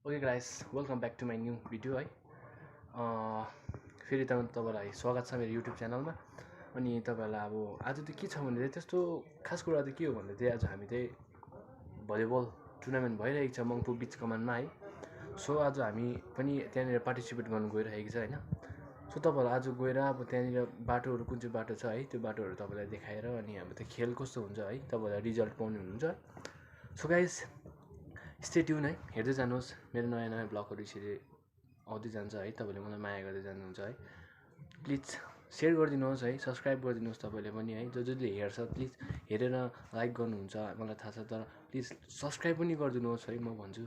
Okay guys welcome back to my new video है फेरि तपाईँलाई स्वागत छ मेरो युट्युब च्यानलमा। अनि तपाईँहरूलाई अब आज चाहिँ के छ भने चाहिँ त्यस्तो खास कुरा चाहिँ के हो भन्दा चाहिँ आज हामी चाहिँ भलिबल टुर्नामेन्ट भइरहेको छ मङ्पू बिच कमानमा है। सो आज हामी पनि त्यहाँनिर पार्टिसिपेट गर्नु गइरहेको छ होइन। सो तपाईँहरूलाई आज गएर अब त्यहाँनिर बाटोहरू कुन चाहिँ बाटो छ है त्यो बाटोहरू तपाईँलाई देखाएर अनि हाम्रो त्यो खेल कस्तो हुन्छ है तपाईँलाई रिजल्ट पाउने हुनुहुन्छ। सो गाइस स्टे ट्युन है, हेर्दै जानुहोस् मेरो नयाँ नयाँ ब्लगहरू यसरी आउँदै जान्छ है। तपाईँले मलाई माया गर्दै जानुहुन्छ है। प्लिज सेयर गरिदिनुहोस् है, सब्सक्राइब गरिदिनुहोस् तपाईँले पनि है। जसले हेर्छ प्लिज हेरेर लाइक गर्नुहुन्छ मलाई थाहा छ, तर प्लिज सब्सक्राइब पनि गरिदिनुहोस् है म भन्छु।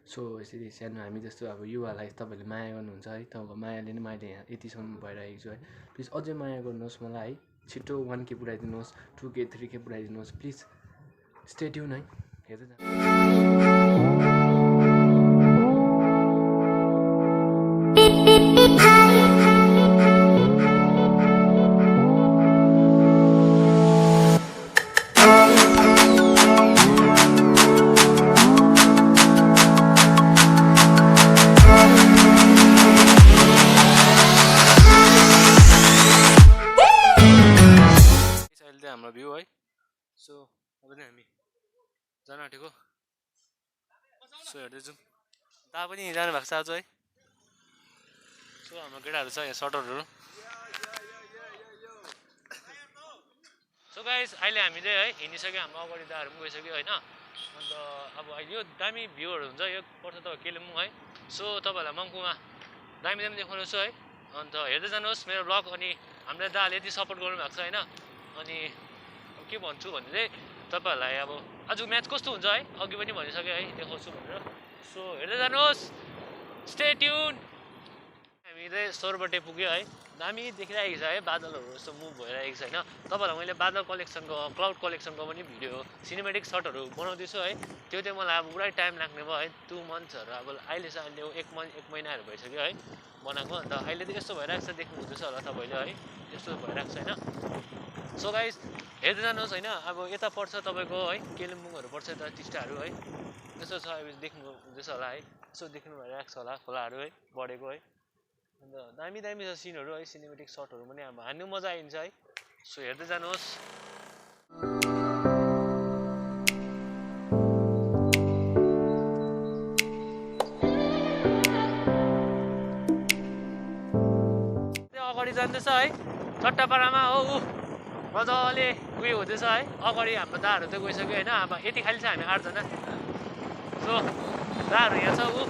सो यसरी सानो हामी जस्तो अब युवालाई तपाईँहरूले माया गर्नुहुन्छ है, तपाईँको मायाले नै मैले यहाँ यतिसम्म भइरहेको छु है। प्लिज अझै माया गर्नुहोस् मलाई है। छिटो 1K पुऱ्याइदिनुहोस्, 2K 3K पुऱ्याइदिनुहोस् प्लिज। स्टे ट्युन है, हेर्दै जानुहोस्। हाम्रो भ्यू है। सो अब चाहिँ हामी जान आँटेको। सो हेर्दैछौँ दा पनि जानु भएको छ आज है। सो हाम्रो केटाहरू छ यहाँ सटरहरू। सो गाइस अहिले हामी चाहिँ है हिँडिसक्यो, हाम्रो अगाडि दाहरू पनि गइसक्यो होइन। अन्त अब अहिले यो दामी भ्यूहरू हुन्छ, यो पर्छ त कालिम्पोङ है। सो तपाईँहरूलाई मङ्पुमा दामी दामी देखाउनु छु है। अन्त हेर्दै जानुहोस् मेरो ब्लग। अनि हामीलाई दाले यति सपोर्ट गर्नुभएको छ होइन। अनि के भन्छु भने चाहिँ तपाईँहरूलाई अब आज म्याच कस्तो हुन्छ है अघि पनि भनिसकेँ है, देखाउँछु भनेर। सो हेर्दै जानुहोस्, स्टे ट्युन। हामी चाहिँ सोरबटे पुग्यो है। दामी देखिरहेको छ है, बादलहरू यस्तो मुभ भइरहेको छ होइन। तपाईँहरूलाई मैले बादल कलेक्सनको क्लाउड कलेक्सनको पनि भिडियो सिनेमेटिक सर्टहरू बनाउँदैछु है। त्यो चाहिँ मलाई अब पुरै टाइम लाग्ने भयो है, 2 मन्थ्सहरू। अब अहिले चाहिँ अहिले 1 महिनाहरू भइसक्यो है बनाएको। अन्त अहिले चाहिँ यस्तो भइरहेको छ, देख्नु हुँदैछ होला तपाईँले है, यस्तो भइरहेको छ होइन। सो गाइस हेर्दै जानुहोस् होइन। अब यता पर्छ तपाईँको है कालिम्पोङहरू पर्छ, यता टिस्टाहरू है। यस्तो छ अब देख्नु हुँदैछ होला है, यसो देख्नु भइरहेको छ होला खोलाहरू है बढेको है। अन्त दामी दामी छ सिनहरू है, सिनेमेटिक सर्टहरू पनि अब हान्नु मजा आइन्छ है। सो हेर्दै जानुहोस्। अगाडि जाँदैछ है चट्टापाडामा हो ऊ मजाले उयो हुँदैछ है। अगाडि हाम्रो दाहरू चाहिँ गइसक्यो होइन। अब यति खालि छ हामी 8 जना। सो दाहरू यहाँ छ ऊ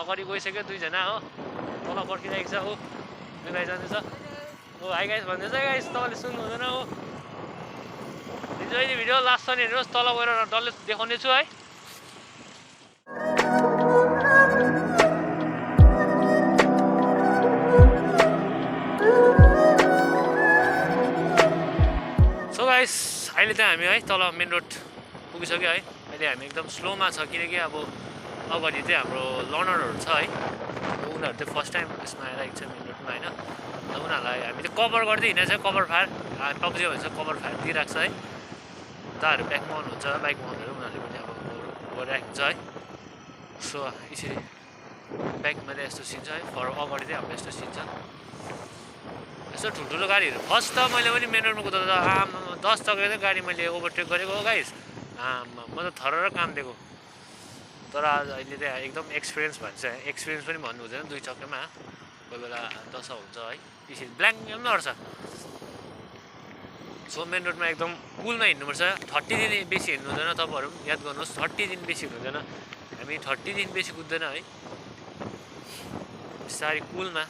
अगाडि गइसक्यो 2 जना हो, तल पर्खिरहेको छ ऊ 2 भाइ जाँदैछ। ओ हाई गाइस भन्दैछ गाइस, तपाईँले सुन्नु हुँदैन हो। हिजो भिडियो लास्टसम्म हेर्नुहोस्, तल गएर डल्लै देखाउने छु है। सो गाइस अहिले चाहिँ हामी है तल मेन रोड पुगिसक्यो है। अहिले हामी एकदम स्लोमा छ, किनकि अब अगाडि चाहिँ हाम्रो लर्नरहरू छ है। उनीहरू चाहिँ फर्स्ट टाइम यसमा आइरहेको छ मेन रोडमा होइन। उनीहरूलाई हामी चाहिँ कभर गर्दै हिँडेको छ, कभर फायर पब्जी भन्छ, कभर फायर दिइरहेको छ है। दाहरू ब्याकमा आउनुहुन्छ, बाइकमा आउनेहरू उनीहरूले पनि अब गरिरहेको हुन्छ है। सो यसरी ब्याकमा चाहिँ यस्तो सिन छ है, फर अगाडि चाहिँ हाम्रो यस्तो सिन छ। यस्तो ठुल्ठुलो गाडीहरू फर्स्ट त मैले पनि मेन रोडमा कुदाउँदा 10 चक्के गाडी मैले ओभरटेक गरेको हो गाइस। म त थर काम दिएको। तर आज अहिले चाहिँ एकदम एक्सपिरियन्स भन्छ, एक्सपिरियन्स पनि भन्नु हुँदैन 2 चक्केमा, कोही बेला दशा हुन्छ है। त्यसरी ब्ल्याङ्क पनि नर्छ। सो मेन रोडमा एकदम कुलमा हिँड्नुपर्छ। 30 दिन बेसी हिँड्नु हुँदैन, तपाईँहरू पनि याद गर्नुहोस्। 30 दिन बेसी हिँड्नु हुँदैन, हामी 30 दिन बेसी कुद्दैन है, बिस्तारै कुलमा।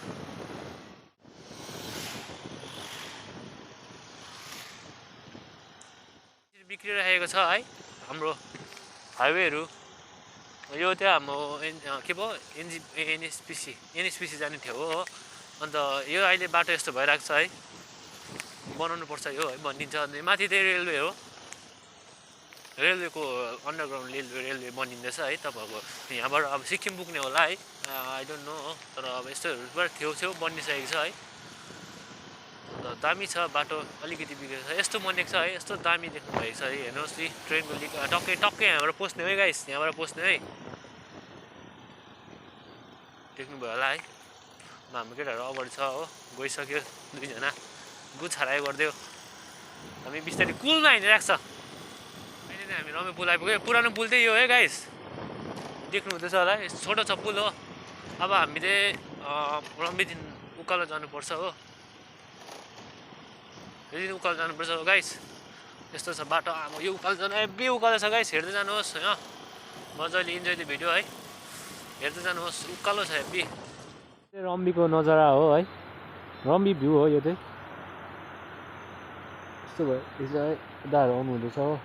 बिग्रिरहेको छ है हाम्रो हाइवेहरू। यो चाहिँ हाम्रो के भयो एनएचपिसी जाने ठाउँ हो। अन्त यो अहिले बाटो यस्तो भइरहेको छ है, बनाउनु पर्छ यो है, बनिन्छ। अनि माथि चाहिँ रेलवे हो, रेलवेको अन्डरग्राउन्ड रेलवे बनिँदैछ है। तपाईँहरूको यहाँबाट अब सिक्किम पुग्ने होला है, आई डोन्ट नो। तर अब यस्तोहरूबाट छेउ बनिसकेको छ है। अन्त दामी छ बाटो अलिकति बिग्रेको छ यस्तो बनेको छ है यस्तो दामी देख्नु भएको छ है हेर्नुहोस् नि ट्रेनको लिक टक्कै टक्कै यहाँबाट पस्ने है गाइस यहाँबाट पस्ने है देख्नुभयो होला है हाम्रो केटाहरू अगाडि छ हो गइसक्यो दुईजना गुछाराइ गरिदियो हामी बिस्तारै पुलमा हिँडिरहेको छ अहिले चाहिँ हामी रमे पुल आइपुग्यो पुरानो पुल चाहिँ यो है गाइस देख्नु हुँदैछ होला छोटो छ पुल हो अब हामीले रम्बीदेखि उकालो जानुपर्छ हो यदि उकालो जानुपर्छ हो गाइस यस्तो छ बाटो अब यो उकालो जानु हेभी उकालो छ गाइस हेर्दै जानुहोस् होइन मजाले इन्जोय द भिडियो है हेर्दै जानुहोस् उकालो छ हेभी रम्बीको नजारा हो है रम्बी भ्यू हो यो चाहिँ यस्तो भयो यसो है दाहरू आउनु हुँदैछ हो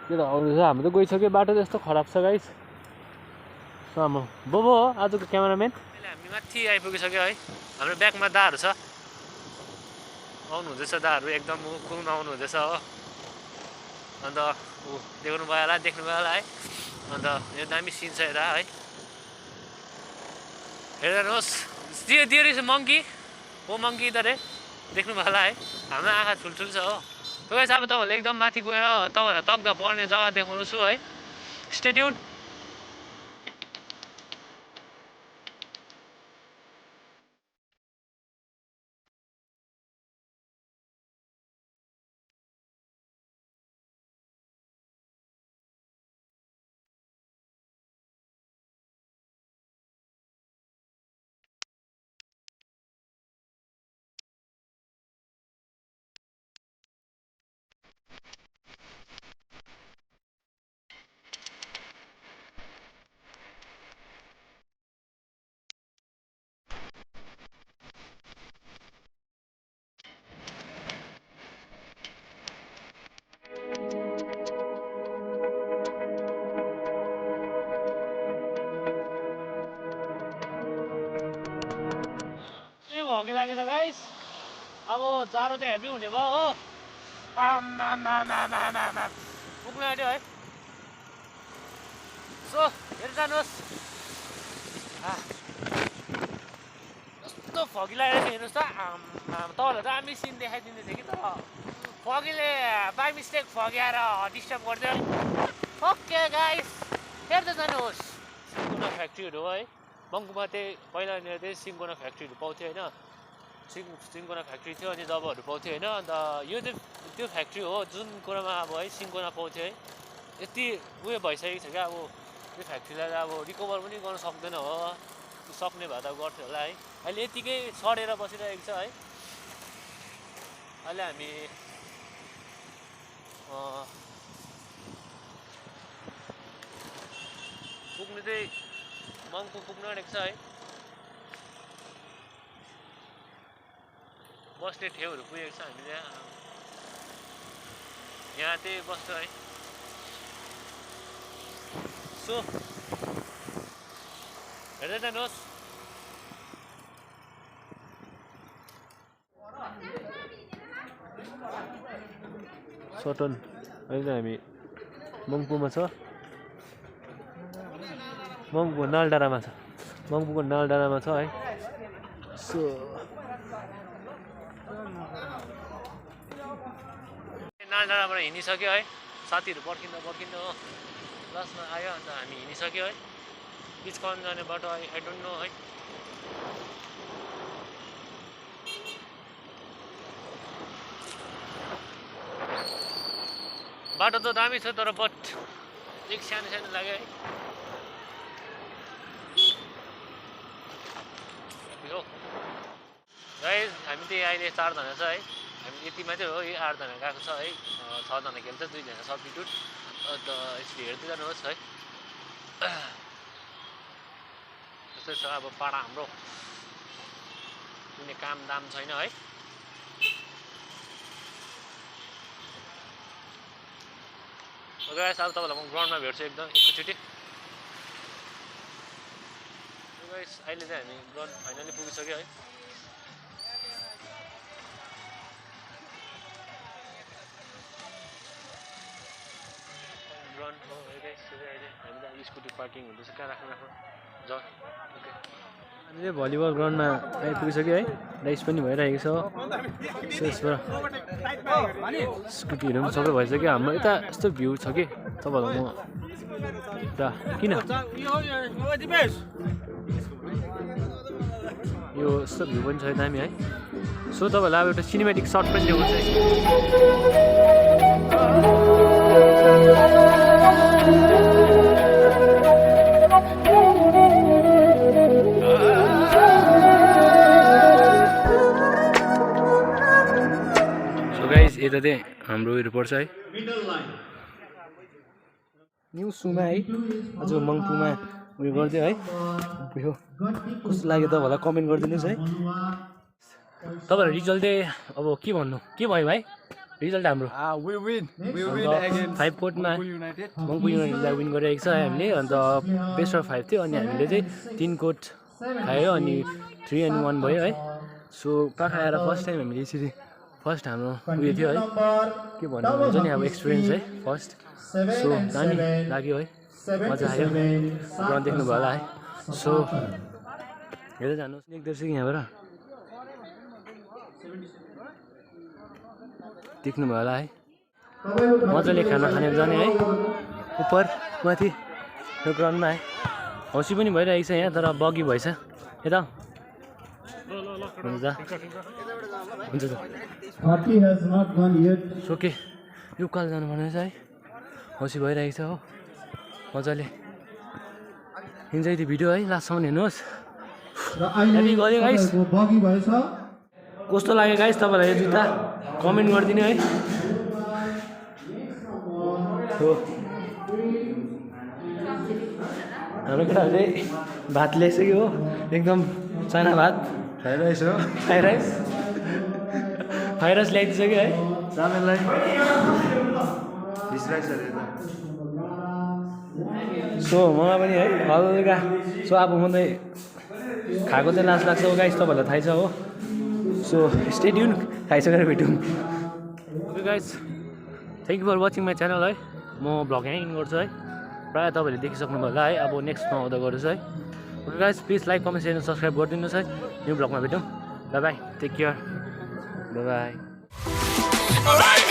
त्यो त आउँदैछ हाम्रो त गइसक्यो बाटो त यस्तो खराब छ गाइस आमा बोबो हो आजको क्यामेराम्यान अहिले हामी माथि आइपुगिसक्यो है हाम्रो ब्यागमा दाहरू छ आउनु हुँदैछ दाहरू एकदम कुलमा आउनु हुँदैछ हो अन्त देख्नु भयो होला है अन्त यो दामी सिन छ यता है हेर्नुहोस् त्यो रहेछ मङ्की हो मङ्की इधर देख्नु भयो होला है हाम्रो आँखा ठुल्ठुलो छ हो तपाईँ अब तपाईँहरूले एकदम माथि गएर तपाईँहरूलाई तक्दा पर्ने जग्गा देखाउनु छु है स्टे ट्युन भोकै लागेछ गाइस अब जाडो चाहिँ हेभी हुने भयो हो पुग्नु आँट्यो है सो हेर्नु जानुहोस् कस्तो फगी लागेको थियो हेर्नुहोस् त तपाईँहरूलाई दामी सिन देखाइदिँदै थियो कि तर फगीले बाई मिस्टेक फगी आएर डिस्टर्ब गरिदियो ओके गाइस हेर्दै जानुहोस् सिन्कोना फ्याक्ट्रीहरू हो है मङ्पुमा चाहिँ पहिला यहाँनिर चाहिँ सिन्कोना फ्याक्ट्रीहरू पाउँथ्यो होइन सिन्कोना फ्याक्ट्री थियो अनि दबाईहरू पाउँथ्यो होइन अन्त यो चाहिँ त्यो फ्याक्ट्री हो जुन कुरामा अब है सिन्कोना पाउँथ्यो है यति उयो भइसकेको छ क्या अब त्यो फ्याक्ट्रीलाई अब रिकभर पनि गर्न सक्दैन हो सक्ने भए त गर्थ्यो होला है अहिले यतिकै सडेर बसिरहेको छ है अहिले हामी पुग्नु चाहिँ मङ्पु पुग्नु आँटेको छ है बस्ने ठाउँहरू पुगेको छ हामी यहाँ चाहिँ बस्छ है सो हेर्दै जानुहोस् सटन अहिले हामी मङ्पुमा छ मङ्पुको नालडाँडामा छ मङ्पुको नालडाँडामा छ है सो नालडाँडाबाट हिँडिसक्यो है साथीहरू पर्खिँदा पर्खिँदा हो लास्टमा आयो अन्त हामी हिँडिसक्यो है बिचकन जाने बाटो आई डोन्ट नो है बाटो त दामी छ तर बट एक सानो सानो लाग्यो है गाइस हामी चाहिँ अहिले 4 जना छ है हामी यति मात्रै हो यो 8 जना गएको छ है 6 जना खेल्छ 2 जना सब्स्टिट्युट अन्त यसरी हेर्दै जानुहोस् है त्यस्तै छ अब पाडा हाम्रो कुनै काम दाम छैन है गाइस अब तपाईहरुलाई म ग्राउन्डमा भेट्छु एकदम एकैचोटी गाइस अहिले चाहिँ हामी ग्राउन्ड फाइनली पुगिसक्यो है ग्राउन्ड हो गाइस अहिले हामी त स्कुटी पार्किङ हुँदैछ कहाँ राख्नु जग्गा ओके हामीले भलिबल ग्राउन्डमा आइपुगिसक्यो है रेस पनि भइरहेको छ यसबाट स्कुटीहरू पनि सबै भइसक्यो हाम्रो यता यस्तो भ्यू छ कि तपाईँहरूलाई म यता किन यो यस्तो भ्यू पनि छ दामी है सो तपाईँहरूलाई अब एउटा सिनेमेटिक सर्ट पनि देखाउँछ यता चाहिँ हाम्रो उयो पर्छ है न्यु सुमा है आज मङ्पुमा उयो गरिदियो है उयो कस्तो लाग्यो तपाईँहरूलाई कमेन्ट गरिदिनुहोस् है तपाईँहरू रिजल्ट चाहिँ अब के भन्नु के भयो भाइ रिजल्ट हाम्रो 5 कोटमा मङ्पु युनाइटेडलाई विन गरिरहेको छ है हामीले अन्त बेस्ट अफ 5 थियो अनि हामीले चाहिँ 3 कोट खायो अनि 3-1 भयो है सो पाखा आएर फर्स्ट टाइम हामीले यसरी फर्स्ट हाम्रो उयो थियो है के भन्नु हुन्छ नि अब एक्सपिरियन्स है फर्स्ट सो दामी लाग्यो है मजा आयो ग्राउन्ड देख्नु भयो होला है सो हेर्दै जानुहोस् देख्दैछ कि यहाँबाट देख्नु भयो होला है मजाले खाना खाने जाने है उपर माथि यो ग्राउन्डमा है हौसी पनि भइरहेको छ यहाँ तर बगी भएछ यता हुन्छ हुन्छ सोके यो उकाल जानुपर्ने रहेछ है हौसी भइरहेको छ हो मजाले इन्जोय द भिडियो है लास्टसम्म हेर्नुहोस् कस्तो लाग्यो गाइस तपाईँलाई यो जुत्ता कमेन्ट गरिदिनु है हाम्रो केटाहरू चाहिँ भात ल्याइसक्यो हो एकदम चाना भात फ्राइड राइस हो फ्राइड राइस ल्याइदिइसक्यो है चामेललाई सो मलाई पनि है हल्का सो अब म चाहिँ खाएको चाहिँ लास्ट लाग्छ हो गाइस तपाईँहरूलाई थाहै छ हो सो स्टे ट्युन खाइसकेर भेटौँ okay guys thank you for watching my channel है म भ्लग यहीँ इन गर्छु है प्रायः तपाईँहरूले देखिसक्नु भयो होला है अब नेक्स्टमा आउँदा गर्छु है okay guys please like comment share subscribe गरिदिनुहोस् है न्यू भ्लगमा भेटौँ bye bye take care bye by